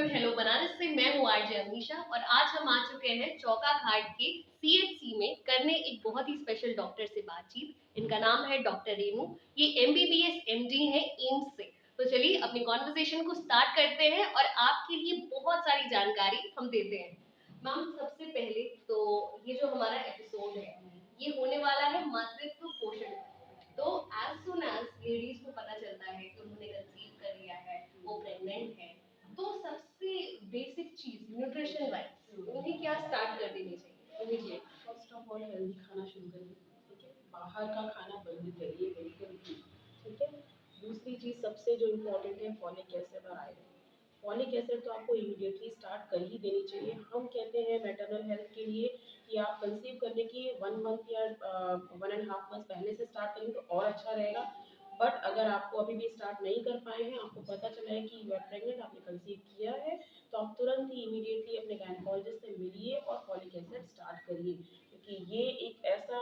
FM hello Banaras से मैं हूँ आरजे अमीशा और आज हम आ चुके हैं चौका घाट के सीएचसी में करने एक बहुत ही स्पेशल डॉक्टर से बातचीत। इनका नाम है डॉक्टर रेनू। ये एमबीबीएस एमडी है एम्स से। तो चलिए अपनी कॉन्वर्सेशन को स्टार्ट करते हैं और आपके लिए बहुत सारी जानकारी हम देते हैं। मैम सबसे पहले तो ये जो हमारा एपिसोड है ये होने वाला है मातृत्व पोषण। तो एज सुन एज लेडीज को पता चलता है कि उन्होंने कंसीव कर लिया है, वो प्रेग्नेंट है, तो सबसे बेसिक चीज न्यूट्रिशन वाइज उन्हें क्या स्टार्ट कर देनी चाहिए immediate? First of all healthy खाना शुरू करिए। ठीक है, बाहर का खाना बंद करिए बिल्कुल भी। ठीक है, दूसरी चीज़ सबसे जो इम्पोर्टेंट है फॉलिक एसिड और आयरन। फॉलिक एसिड तो आपको इमीडिएटली स्टार्ट कर ही देनी चाहिए। हम कहते हैं मैटरनल हेल्थ के लिए कि आप कंसीव करने की 1 मंथ या 1.5 मंथ पहले से स्टार्ट करेंगे तो और अच्छा रहेगा। बट अगर आपको अभी भी स्टार्ट नहीं कर पाए हैं, आपको पता चला है कि यू आर प्रेग्नेंट, आपने कंसीव किया है, तो आप तुरंत ही इमीडिएटली अपने गायनेकोलॉजिस्ट से मिलिए और फॉलिक एसिड स्टार्ट करिए। क्योंकि ये एक ऐसा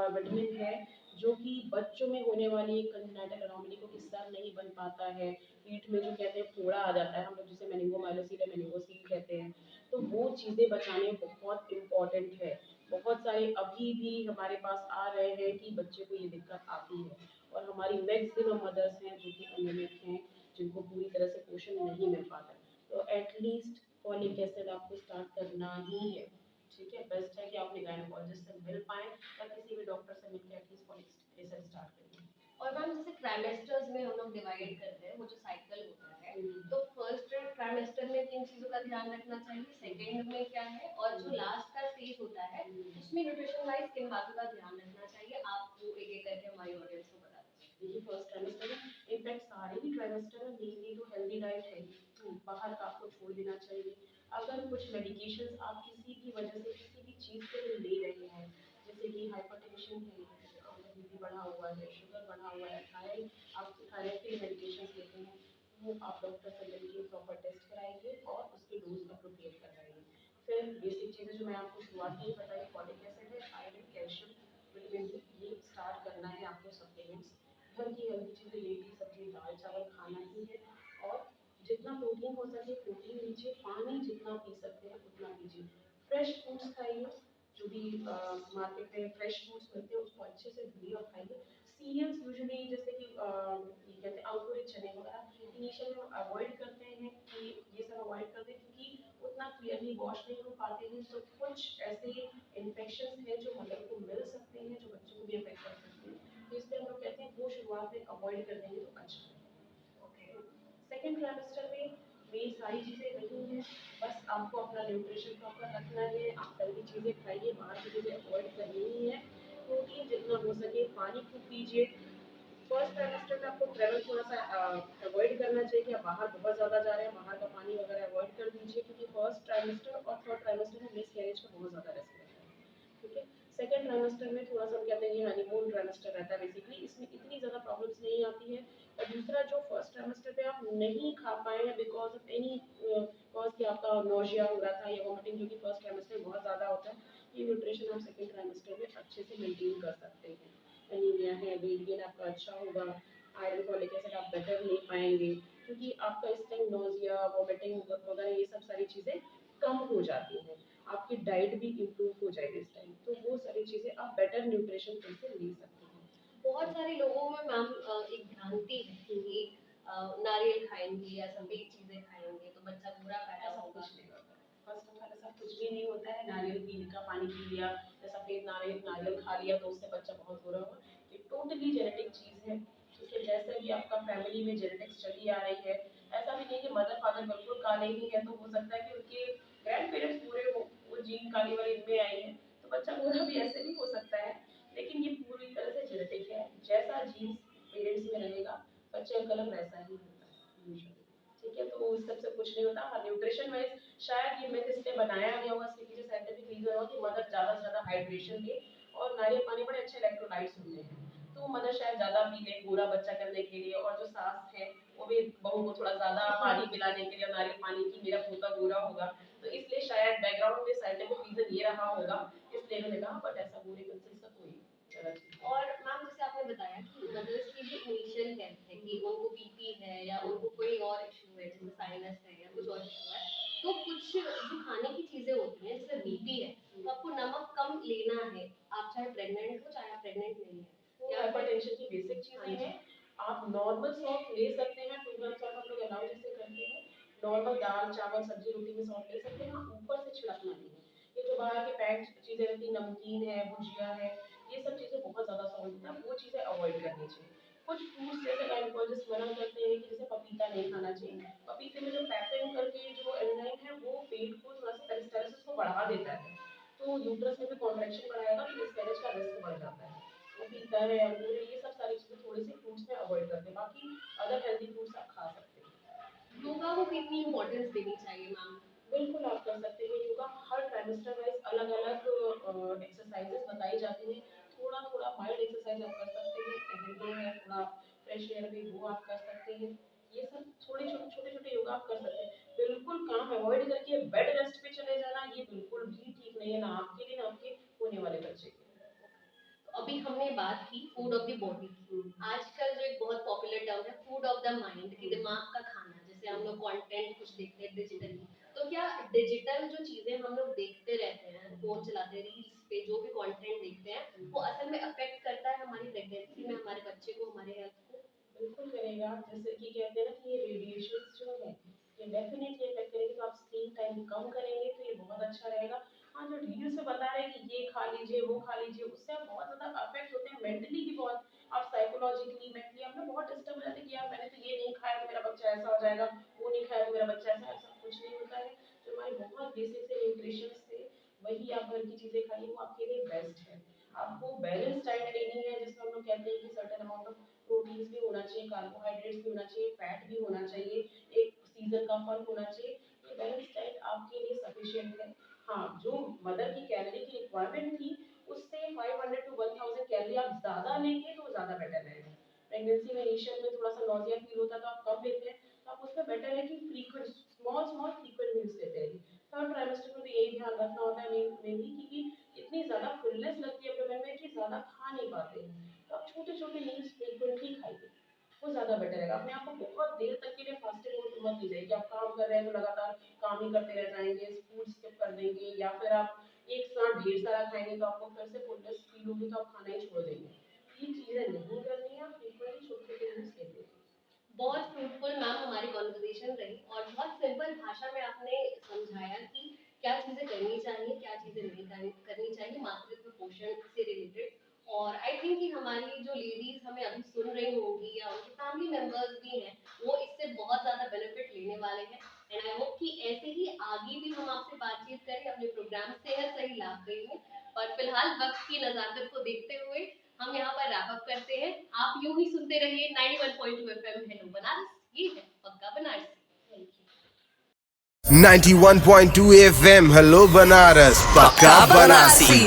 विटामिन है जो कि बच्चों में होने वाली एक कंजेनिटल एनोमली को किस्सा नहीं बन पाता है। पेट में जो कहते हैं फोड़ा आ जाता है, हम लोग जिसे मेनिंगोमाइलोसिस या मेनिंगोसील कहते हैं, तो वो चीज़ें बचाने बहुत इम्पोर्टेंट है। बहुत सारे अभी भी हमारे पास आ रहे हैं कि बच्चे को ये दिक्कत आती है, और हमारी मैक्सिमम मदर्स हैं जो कि अनियमित हैं, जिनको पूरी तरह से पोषण नहीं मिल पाता। तो एटलीस्ट फॉलिक एसिड आपको स्टार्ट करना ही है। ठीक है, बेस्ट है कि आपने गायनेकोलॉजिस्ट से मिल पाए या किसी भी डॉक्टर से मिलकर एटलीस्ट फॉलिक एसिड स्टार्ट करिए। और मैम जैसे ट्राइमेस्टर्स में हम लोग डिवाइड करते हैं, वो जो साइकिल होता है, तो फर्स्ट ट्राइमेस्टर में किन चीजों का ध्यान रखना चाहिए, सेकेंड में क्या है, और जो लास्ट का स्टेज होता है उसमें न्यूट्रिशन वाइज किन बातों का ध्यान रखना चाहिए, आप वो एक एक करके हमारी ऑडियंस को बता दीजिए। देखिए, फर्स्ट ट्राइमेस्टर में इनफैक्ट सारे ही ट्राइमेस्टर में मेनली तो हेल्दी डाइट है ही। बाहर का आपको छोड़ देना चाहिए। अगर कुछ मेडिकेशंस आप किसी भी वजह से किसी भी चीज़ के लिए ले रहे हैं, जैसे कि हाइपरटेंशन है, बीपी बढ़ा हुआ है, शुगर बढ़ा हुआ है, थायराइड, आप थायराइड के मेडिकेशंस लेते हैं, वो आप डॉक्टर से मिलकर प्रॉपर टेस्ट कराइए और उसके डोज अप्रोप्रिएट करवाइए। फिर बेसिक चीज़ें जो मैं आपको शुरुआत में ही बताई, फॉलिक एसिड है, आयरन, कैल्शियम, विटामिन डी, ये स्टार्ट करना है आपको सप्लीमेंट्स। घर की हेल्दी चीज़ें, लेटी सब्जी, दाल चावल खाना ही है। और जितना प्रोटीन हो सके प्रोटीन लीजिए, पानी जितना पी सकते हैं उतना पीजिए। फ्रेश फ्रूट्स खाइए, जो भी मार्केट में फ्रेश फ्रूट्स मिलते हैं उसको अच्छे से धुइए और खाइए। सीरियल्स यूजुअली जैसे कि ये कहते हैं अंकुरित चने वगैरह इनिशियल में अवॉइड करते हैं कि ये सब अवॉइड करते हैं, क्योंकि उतना क्लियरली वॉश नहीं हो पाते हैं। तो कुछ ऐसे इन्फेक्शन हैं जो मदर को मिल सकते हैं, जो बच्चों को भी अफेक्ट कर सकते हैं। तो इसलिए हम लोग कहते हैं वो शुरुआत में अवॉइड कर देंगे तो अच्छा है। ओके, सेकेंड ट्राइमेस्टर में ये सारी चीज़ें नहीं हैं। बस आपको अपना न्यूट्रिशन प्रॉपर रखना है, आप हेल्दी चीज़ें खाइए, बाहर की चीज़ें अवॉइड करनी ही है। प्रोटीन जितना हो सके, पानी खूब पीजिए। फर्स्ट ट्राइमेस्टर में आपको ट्रैवल थोड़ा सा अवॉइड करना चाहिए कि आप बाहर बहुत ज़्यादा जा रहे हैं, बाहर का पानी वगैरह अवॉइड कर दीजिए, क्योंकि फर्स्ट ट्राइमेस्टर और थर्ड ट्राइमेस्टर में मिस कैरेज का बहुत ज़्यादा रिस्क रहता है। ठीक है, सेकेंड ट्राइमेस्टर में थोड़ा सा हम कहते हैं ये हनीमून ट्राइमेस्टर रहता है बेसिकली, इसमें इतनी ज़्यादा प्रॉब्लम्स नहीं आती है। और दूसरा जो फर्स्ट ट्राइमेस्टर पे आप नहीं खा पाए हैं बिकॉज ऑफ एनी कॉज कि आपका नोजिया हो रहा था या वॉमिटिंग, जो कि फर्स्ट ट्राइमेस्टर में बहुत ज़्यादा होता है, ये न्यूट्रिशन आप सेकेंड ट्राइमेस्टर में अच्छे से मेंटेन कर सकते हैं। एनीमिया है, वेट गेन आपका अच्छा होगा, आयरन फॉलिक एसिड आप बेटर ले पाएंगे, क्योंकि आपका इस टाइम नोजिया वॉमिटिंग वगैरह ये सब सारी चीज़ें कम हो जाती हैं। आपकी डाइट भी इम्प्रूव हो जाएगी इस टाइम, तो वो सारी चीज़ें आप बेटर न्यूट्रिशन फिर से ले सकते हैं। बहुत सारे लोगों में मैम एक भ्रांति है कि नारियल खाएंगे या सफेद चीजें खाएंगे तो बच्चा पूरा पैदा ऐसा होगा। कुछ नहीं होता। फर्स्ट ऑफ ऑल ऐसा कुछ भी नहीं होता है। नारियल पीने का पानी पी लिया या सफ़ेद नारियल नारियल खा लिया तो उससे बच्चा बहुत बुरा होगा। ये टोटली जेनेटिक चीज़ है। ठीक है, जैसे भी आपका फैमिली में जेनेटिक्स चली आ रही है, ऐसा भी नहीं कि मदर फादर बिल्कुल काले ही है तो हो सकता है कि उनके ग्रैंड पेरेंट्स पूरे हो, वो जीन काली वाली इनमें आई है, तो बच्चा बुरा भी ऐसे भी हो सकता है। लेकिन ये पूरी तरह से जेनेटिक है, जैसा जीन्स पेरेंट्स में रहेगा बच्चे का कलर वैसा ही होता है यूजुअली। ठीक है, तो इस सबसे कुछ नहीं होता। हाँ, न्यूट्रिशन वाइज शायद ये मिथ इसलिए बनाया गया होगा, इसके पीछे साइंटिफिक रीजन होगा कि मदर ज़्यादा से ज़्यादा हाइड्रेशन ले, और नारियल पानी बड़े अच्छे इलेक्ट्रोलाइट्स होते हैं, तो मदर शायद ज़्यादा पी ले गोरा बच्चा करने के लिए, और जो सास है वो भी बहू को थोड़ा ज़्यादा पानी पिलाने के लिए नारियल पानी की मेरा पोता गोरा होगा, तो इसलिए शायद बैकग्राउंड में साइंटिफिक रीजन ये रहा होगा, इसलिए मैंने कहा। बट ऐसा पूरे कंसेंस का कोई गलत नहीं। और मैम जैसे आपने बताया कि मदर्स की भी इनिशियल हेल्थ है कि उनको बीपी है या उनको कोई और इशू है जैसे साइनस है या कुछ श्योर श्योर। तो कुछ जो खाने की चीजें होती हैं जैसे बीपी है तो आपको नमक कम लेना है, आप चाहे प्रेग्नेंट हो चाहे आप प्रेग्नेंट नहीं है, या फिर हाइपरटेंशन की बेसिक हाँ चीजें जी। हैं। आप नॉर्मल सॉल्ट ले सकते हैं, 2 ग्राम सॉल्ट हम लोग अलाउ जैसे करते हैं। नॉर्मल दाल चावल सब्जी रोटी में सॉल्ट ले सकते हैं, हाँ ऊपर से छिड़कना नहीं है। ये जो बाहर के पैक्ड चीजें रहती हैं, नमकीन है भुजिया है, ये सब चीजें बहुत ज्यादा सॉल्ट होता है, वो चीजें अवॉइड करनी चाहिए। कुछ फ्रूट्स जैसे गायनिकोलॉजिस्ट मना करते हैं कि जैसे पपीता नहीं खाना चाहिए। पपीते में जो पैपेन करके जो एंजाइम है वो पेट को थोड़ा सा पेरिस्टालसिस को बढ़ा देता है, तो यूट्रस में भी कॉन्ट्रैक्शन बढ़ाएगा तो मिसकैरेज का रिस्क बढ़ जाता है। पपीता है अंगूर है, ये सब सारी चीजें थोड़ी सी फ्रूट्स में अवॉइड करते हैं, बाकी अदर हेल्दी फ्रूट्स आप खा सकते हैं। योगा को कितनी इम्पोर्टेंस देनी चाहिए मैम? बिल्कुल आप कर सकते हैं योगा। हर ट्राइमेस्टर वाइज अलग अलग एक्सरसाइजेस बताई जाती हैं। थोड़ा थोड़ा माइल्ड एक्सरसाइज आप कर सकते हैं, टहलना है थोड़ा, फ्रेश एयर में वो आप कर सकते हैं। ये सब थोड़े छोटे छोटे योगा आप कर सकते हैं। बिल्कुल काम अवॉइड करके बेड रेस्ट पे चले जाना ये बिल्कुल भी ठीक नहीं है, ना आपके लिए ना आपके होने वाले बच्चे के लिए। तो अभी हमने बात की फूड ऑफ द बॉडी की। आजकल जो एक बहुत पॉपुलर टर्म है फूड ऑफ द माइंड, कि दिमाग का खाना, जैसे हम लोग कंटेंट कुछ देखते हैं डिजिटली, तो क्या डिजिटल जो चीजें हम लोग देखते रहते हैं, फोन चलाते हैं, रील्स पे जो भी कंटेंट देखते हैं, वो असल में अफेक्ट करता है हमारी प्रेगनेंसी में, हमारे बच्चे को, हमारे हेल्थ को? बिल्कुल करेगा। जैसे कि कहते हैं ना कि ये रेडिएशंस जो है ये डेफिनेटली इफेक्ट करेंगे, तो आप स्क्रीन टाइम कम करेंगे तो ये बहुत अच्छा रहेगा। हाँ, जो रील्स में बता रहे हैं कि ये खा लीजिए वो खा लीजिए, उससे आप बहुत ज़्यादा अफेक्ट होते हैं मेंटली भी बहुत। आप साइकोलॉजिकली मेंटली आप ना बहुत डिस्टर्ब हो जाते हैं कि यार मैंने तो ये नहीं खाया तो मेरा बच्चा ऐसा हो जाएगा, वो नहीं खाया तो मेरा बच्चा ऐसा, ऐसा कुछ नहीं होता है। जो हमारे बहुत बेसिक से न्यूट्रिशंस थे वही आप घर की चीज़ें खाइए, वो आपके लिए बेस्ट है। आपको बैलेंस डाइट लेनी है जिसमें हम लोग कहते हैं कि सर्टेन अमाउंट ऑफ प्रोटीन्स भी होना चाहिए, कार्बोहाइड्रेट्स भी होना चाहिए, फैट भी होना चाहिए, एक सीजन का फल होना चाहिए। ये बैलेंस डाइट आपके लिए सफिशिएंट है। हाँ, जो मदर की कैलोरी की रिक्वायरमेंट थी उससे 500 टू 1000 कैलोरी आप ज़्यादा लेंगे तो ज़्यादा बेटर रहेगा। प्रेगनेंसी में इनिशियल में थोड़ा सा नॉजिया फील होता है तो आप कम लेते हैं, तो आप उसमें बेटर है कि frequent small small frequent meals लेते रहिए। थर्ड ट्राइमेस्टर में भी यही ध्यान रखना होता है मेनली, क्योंकि इतनी ज़्यादा फुलनेस लगती है एब्डोमेन में कि ज़्यादा खा नहीं पाते हैं, तो आप छोटे छोटे मील्स फ्रीक्वेंटली खाइए, वो ज़्यादा बेटर रहेगा। अपने आप को बहुत देर तक के लिए फास्टिंग मोड में मत लीजिए कि आप काम कर रहे हैं तो लगातार काम ही करते रह जाएंगे, फूड स्किप कर देंगे, या फिर आप एक साथ ढेर सारा खाएंगे तो आपको फिर से फुलनेस फील होगी तो आप खाना ही छोड़ देंगे। ये चीज़ें नहीं करनी है, आप फ्रीक्वेंटली छोटे छोटे मील्स लेते हैं। बहुत फ्रूटफुल मैम हमारी कॉन्वर्सेशन रही, और बहुत सिंपल भाषा में आपने समझाया कि क्या चीज़ें करनी चाहिए, क्या चीज़ें नहीं करनी चाहिए मातृत्व पोषण से रिलेटेड। और आई थिंक कि हमारी जो लेडीज हमें अभी सुन रही होंगी या उनके फैमिली मेंबर्स भी हैं, वो इससे बहुत ज़्यादा बेनिफिट लेने वाले हैं। एंड आई होप कि ऐसे ही आगे भी हम आपसे बातचीत करें अपने प्रोग्राम सेहत सही लाभ करेंगे। पर फिलहाल वक्त की नज़ाकत को देखते हुए हम यहाँ पर रैप अप करते हैं। आप यूं ही सुनते रहिए 91.2 FM हेलो बनारस, ये है पक्का बनारसी। 91.2 FM हेलो बनारस, पक्का बनारसी।